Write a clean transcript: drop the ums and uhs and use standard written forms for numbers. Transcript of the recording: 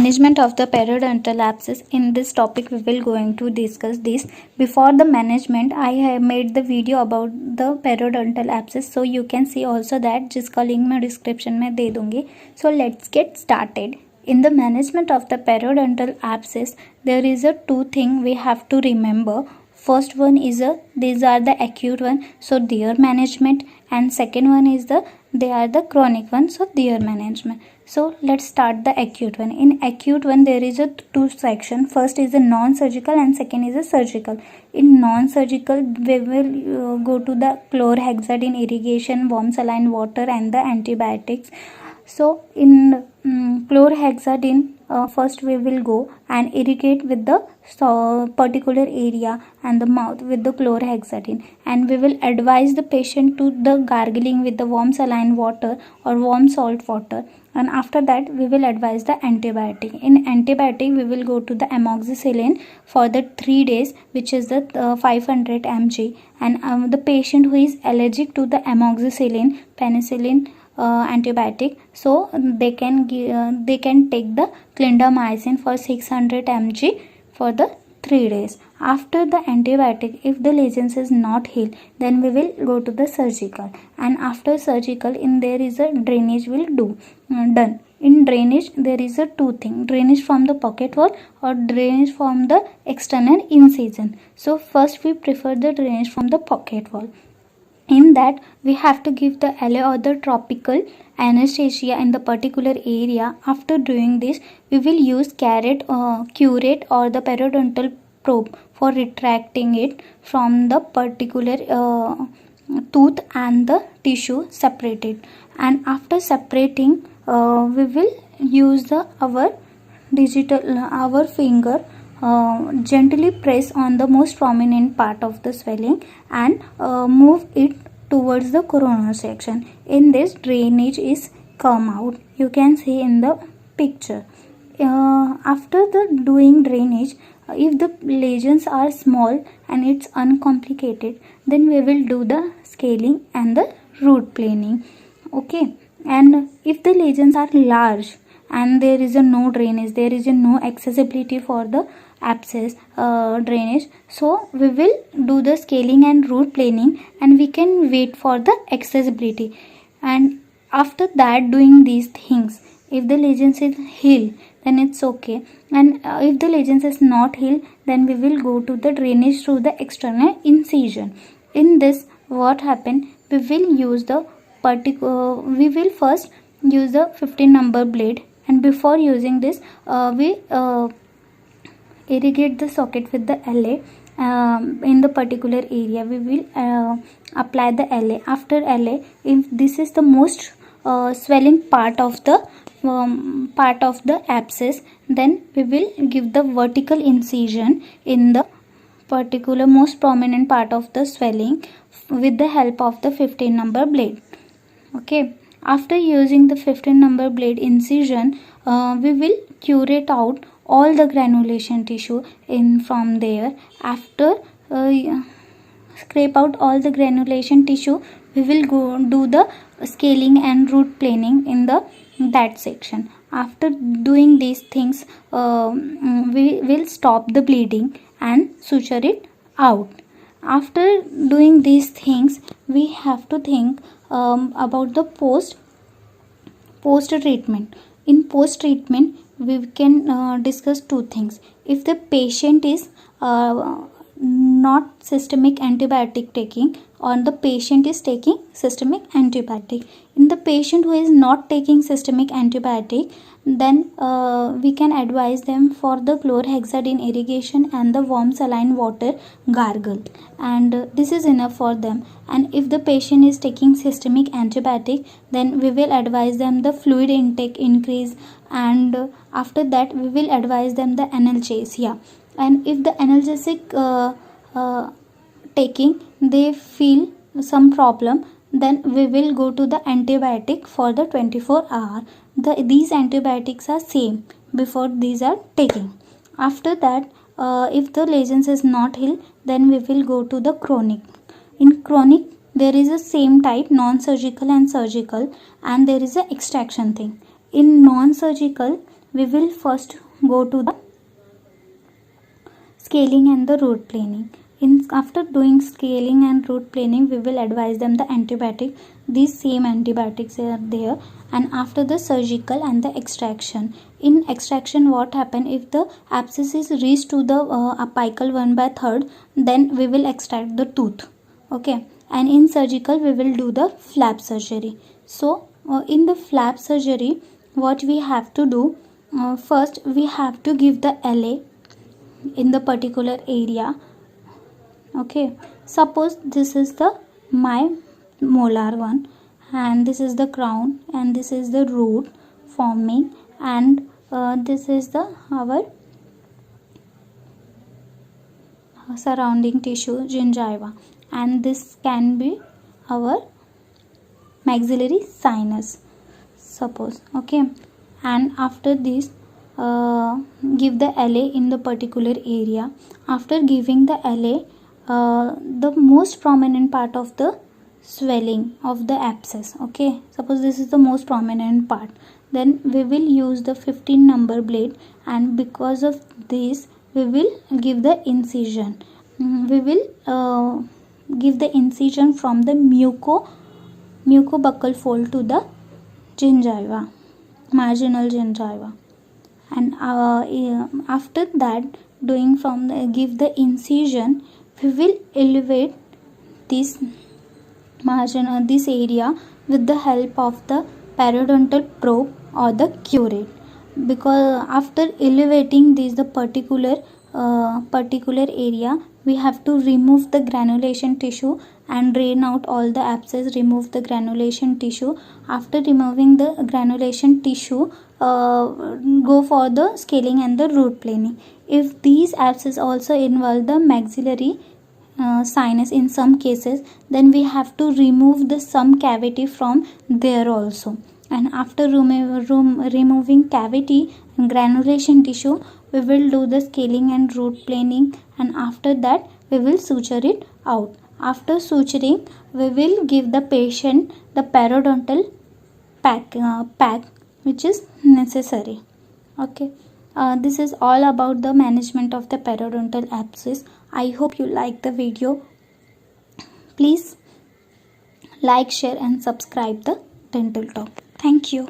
management of the periodontal abscess. In this topic we will going to discuss this. Before the management, I have made the video about the periodontal abscess, so you can see also that, जिसका link मैं description में दे दूँगी. So let's get started. In the management of the periodontal abscess, there is a two thing we have to remember. First one is these are the acute one, so their management, and second one is they are the chronic one, so their management. So let's start the acute one. In acute one there is a two section. First is a non-surgical and second is a surgical. In non-surgical we will go to the chlorhexidine irrigation, warm saline water and the antibiotics. So in chlorhexidine, first we will go and irrigate with the particular area and the mouth with the chlorhexidine, and we will advise the patient to the gargling with the warm saline water or warm salt water, and after that we will advise the antibiotic. In antibiotic we will go to the amoxicillin for the 3 days, which is the 500 mg, and the patient who is allergic to the amoxicillin, penicillin antibiotic, so they can take the clindamycin for 600 mg for the 3 days. After the antibiotic, if the lesions is not healed, then we will go to the surgical, and after surgical in there is a drainage will done. In drainage there is a two thing: drainage from the pocket wall or drainage from the external incision. So first we prefer the drainage from the pocket wall. In that we have to give the LA or the topical anesthesia in the particular area. After doing this, we will use curette or the periodontal probe for retracting it from the particular tooth and the tissue separated. And after separating, we will use our finger gently press on the most prominent part of the swelling and move it towards the coronal section. In this, drainage is come out. You can see in the picture. After the doing drainage, if the lesions are small and it's uncomplicated, then we will do the scaling and the root planing. Okay, and if the lesions are large and there is no drainage, there is no accessibility for the abscess drainage, so we will do the scaling and root planing, and we can wait for the accessibility. And after that, doing these things, if the lesions is healed, then it's okay, and if the lesions is not healed, then we will go to the drainage through the external incision. In this, what happen, we will use the we will first use the 15 number blade, and before using this we irrigate the socket with the LA. In the particular area we will apply the LA. After LA, if this is the most swelling part of the abscess, then we will give the vertical incision in the particular most prominent part of the swelling with the help of the 15 number blade. Okay, after using the 15 number blade incision, we will curate out all the granulation tissue in from there. After scrape out all the granulation tissue, we will go do the scaling and root planing in that section. After doing these things, we will stop the bleeding and suture it out. After doing these things, we have to think about the post treatment. In post treatment, we can discuss two things. If the patient is not systemic antibiotic taking, or the patient is taking systemic antibiotic. In the patient who is not taking systemic antibiotic, then we can advise them for the chlorhexidine irrigation and the warm saline water gargle, and this is enough for them. And if the patient is taking systemic antibiotic, then we will advise them the fluid intake increase, and after that we will advise them the analgesia. And if the analgesic taking they feel some problem, then we will go to the antibiotic for the 24 hour. These antibiotics are same before these are taking. After that, if the lesions is not healed, then we will go to the chronic. In chronic, there is a same type, non-surgical and surgical, and there is a extraction thing. In non-surgical, we will first go to the scaling and the root planing. After doing scaling and root planing, we will advise them the antibiotic. These same antibiotics are there. And after the surgical and the extraction. In extraction, what happen if the abscess is reached to the apical 1/3, then we will extract the tooth. Okay. And in surgical, we will do the flap surgery. So in the flap surgery, what we have to do, first we have to give the LA in the particular area. Okay, suppose this is the my molar one, and this is the crown, and this is the root forming, and this is the our surrounding tissue gingiva, and this can be our maxillary sinus, suppose. Okay, and after this give the LA in the particular area. After giving the LA, the most prominent part of the swelling of the abscess, okay, suppose this is the most prominent part, then we will use the 15 number blade, and because of this we will give the incision. We will give the incision from the mucobuccal fold to the gingiva, marginal gingiva, and after that doing from the give the incision, we will elevate this this area with the help of the periodontal probe or the curette. Because after elevating this the particular area, we have to remove the granulation tissue and drain out all the abscess, remove the granulation tissue. After removing the granulation tissue, go for the scaling and the root planing. If these abscess also involve the maxillary sinus in some cases, then we have to remove the some cavity from there also. And after removing cavity and granulation tissue, we will do the scaling and root planing, and after that we will suture it out. After suturing, we will give the patient the periodontal pack which is necessary. Okay, this is all about the management of the periodontal abscess. I hope you like the video. Please like, share and subscribe the Dental Talk. Thank you.